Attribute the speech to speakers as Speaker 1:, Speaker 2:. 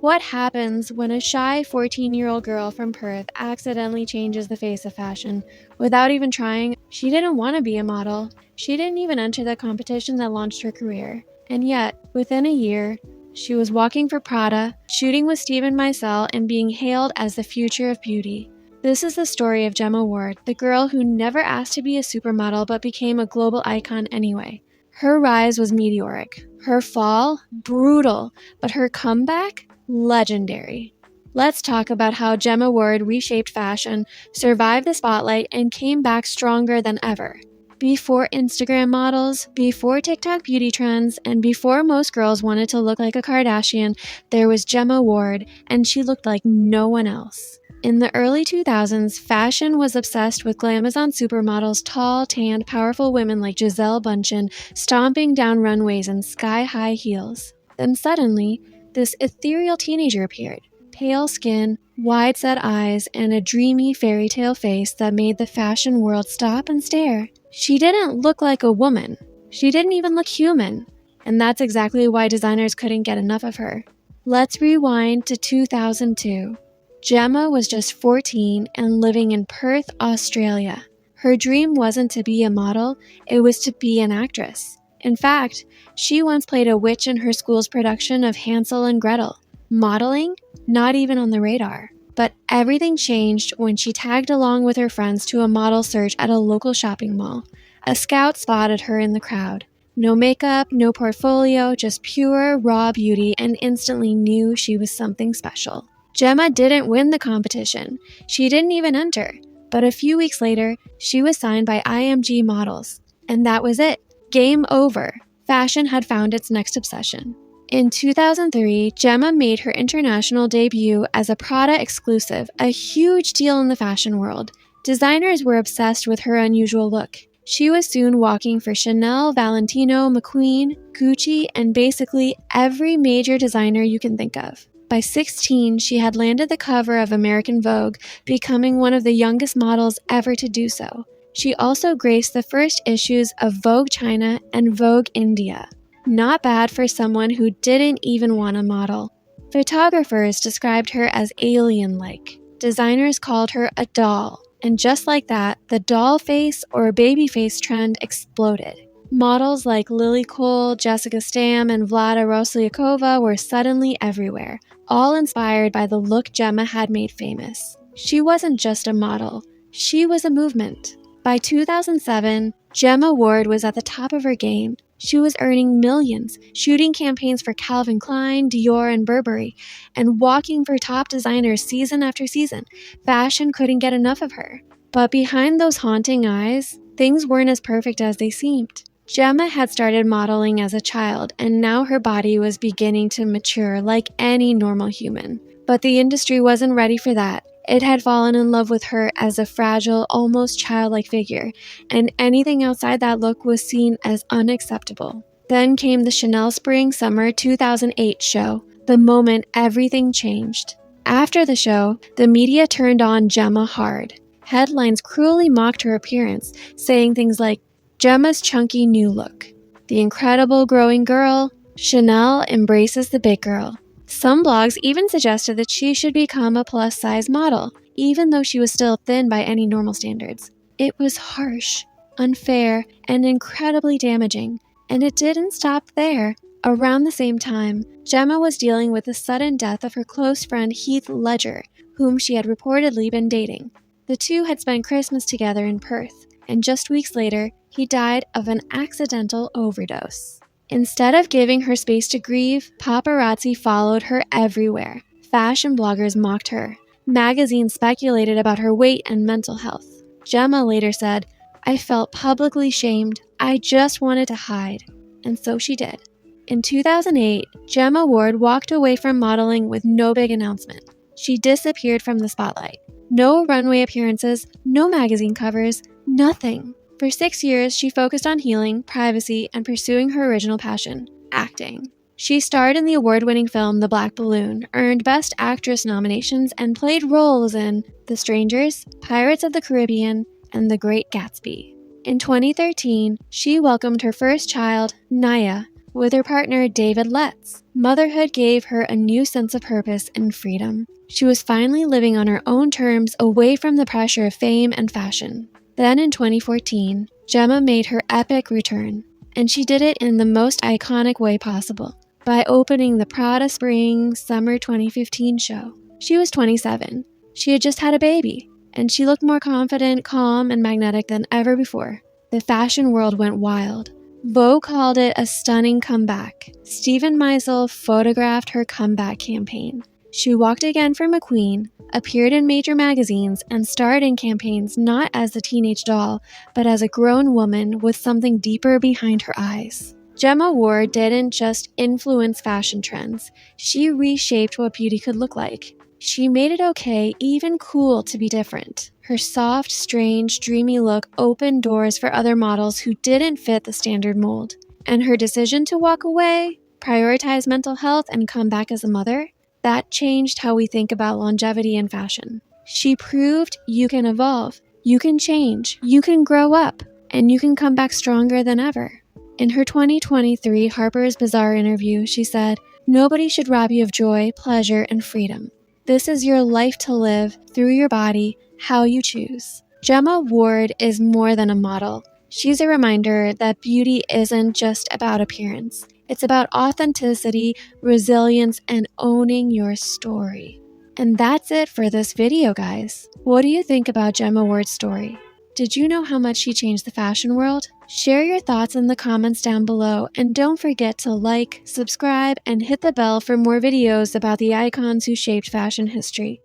Speaker 1: What happens when a shy 14-year-old girl from Perth accidentally changes the face of fashion without even trying? She didn't want to be a model. She didn't even enter the competition that launched her career. And yet, within a year, she was walking for Prada, shooting with Steven Meisel, and being hailed as the future of beauty. This is the story of Gemma Ward, the girl who never asked to be a supermodel but became a global icon anyway. Her rise was meteoric. Her fall, brutal, but her comeback, legendary. Let's talk about how Gemma Ward reshaped fashion, survived the spotlight, and came back stronger than ever. Before Instagram models, before TikTok beauty trends, and before most girls wanted to look like a Kardashian, there was Gemma Ward, and she looked like no one else. In the early 2000s, fashion was obsessed with glamazon supermodels, tall, tanned, powerful women like Gisele Bündchen stomping down runways in sky-high heels. Then suddenly, this ethereal teenager appeared. Pale skin, wide-set eyes, and a dreamy fairy tale face that made the fashion world stop and stare. She didn't look like a woman. She didn't even look human. And that's exactly why designers couldn't get enough of her. Let's rewind to 2002. Gemma was just 14 and living in Perth, Australia. Her dream wasn't to be a model, it was to be an actress. In fact, she once played a witch in her school's production of Hansel and Gretel. Modeling? Not even on the radar. But everything changed when she tagged along with her friends to a model search at a local shopping mall. A scout spotted her in the crowd. No makeup, no portfolio, just pure, raw beauty, and instantly knew she was something special. Gemma didn't win the competition. She didn't even enter. But a few weeks later, she was signed by IMG Models. And that was it. Game over. Fashion had found its next obsession. In 2003, Gemma made her international debut as a Prada exclusive, a huge deal in the fashion world. Designers were obsessed with her unusual look. She was soon walking for Chanel, Valentino, McQueen, Gucci, and basically every major designer you can think of. By 16, she had landed the cover of American Vogue, becoming one of the youngest models ever to do so. She also graced the first issues of Vogue China and Vogue India. Not bad for someone who didn't even want to model. Photographers described her as alien-like. Designers called her a doll. And just like that, the doll face or baby face trend exploded. Models like Lily Cole, Jessica Stam, and Vlada Roslyakova were suddenly everywhere, all inspired by the look Gemma had made famous. She wasn't just a model, she was a movement. By 2007, Gemma Ward was at the top of her game. She was earning millions, shooting campaigns for Calvin Klein, Dior, and Burberry, and walking for top designers season after season. Fashion couldn't get enough of her. But behind those haunting eyes, things weren't as perfect as they seemed. Gemma had started modeling as a child, and now her body was beginning to mature like any normal human. But the industry wasn't ready for that. It had fallen in love with her as a fragile, almost childlike figure, and anything outside that look was seen as unacceptable. Then came the Chanel Spring/Summer 2008 show, the moment everything changed. After the show, the media turned on Gemma hard. Headlines cruelly mocked her appearance, saying things like, "Gemma's chunky new look," "The incredible growing girl," "Chanel embraces the big girl." Some blogs even suggested that she should become a plus-size model, even though she was still thin by any normal standards. It was harsh, unfair, and incredibly damaging. And it didn't stop there. Around the same time, Gemma was dealing with the sudden death of her close friend Heath Ledger, whom she had reportedly been dating. The two had spent Christmas together in Perth, and just weeks later, he died of an accidental overdose. Instead of giving her space to grieve, paparazzi followed her everywhere. Fashion bloggers mocked her. Magazines speculated about her weight and mental health. Gemma later said, "I felt publicly shamed. I just wanted to hide." And so she did. In 2008, Gemma Ward walked away from modeling with no big announcement. She disappeared from the spotlight. No runway appearances, no magazine covers, nothing. For 6 years, she focused on healing, privacy, and pursuing her original passion, acting. She starred in the award-winning film The Black Balloon, earned Best Actress nominations, and played roles in The Strangers, Pirates of the Caribbean, and The Great Gatsby. In 2013, she welcomed her first child, Naya, with her partner David Letts. Motherhood gave her a new sense of purpose and freedom. She was finally living on her own terms, away from the pressure of fame and fashion. Then in 2014, Gemma made her epic return, and she did it in the most iconic way possible, by opening the Prada Spring Summer 2015 show. She was 27. She had just had a baby, and she looked more confident, calm, and magnetic than ever before. The fashion world went wild. Vogue called it a stunning comeback. Steven Meisel photographed her comeback campaign. She walked again for McQueen, appeared in major magazines, and starred in campaigns not as a teenage doll, but as a grown woman with something deeper behind her eyes. Gemma Ward didn't just influence fashion trends, she reshaped what beauty could look like. She made it okay, even cool, to be different. Her soft, strange, dreamy look opened doors for other models who didn't fit the standard mold. And her decision to walk away, prioritize mental health, and come back as a mother, that changed how we think about longevity in fashion. She proved you can evolve, you can change, you can grow up, and you can come back stronger than ever. In her 2023 Harper's Bazaar interview, she said, "Nobody should rob you of joy, pleasure, and freedom. This is your life to live through your body, how you choose." Gemma Ward is more than a model. She's a reminder that beauty isn't just about appearance. It's about authenticity, resilience, and owning your story. And that's it for this video, guys. What do you think about Gemma Ward's story? Did you know how much she changed the fashion world? Share your thoughts in the comments down below, and don't forget to like, subscribe, and hit the bell for more videos about the icons who shaped fashion history.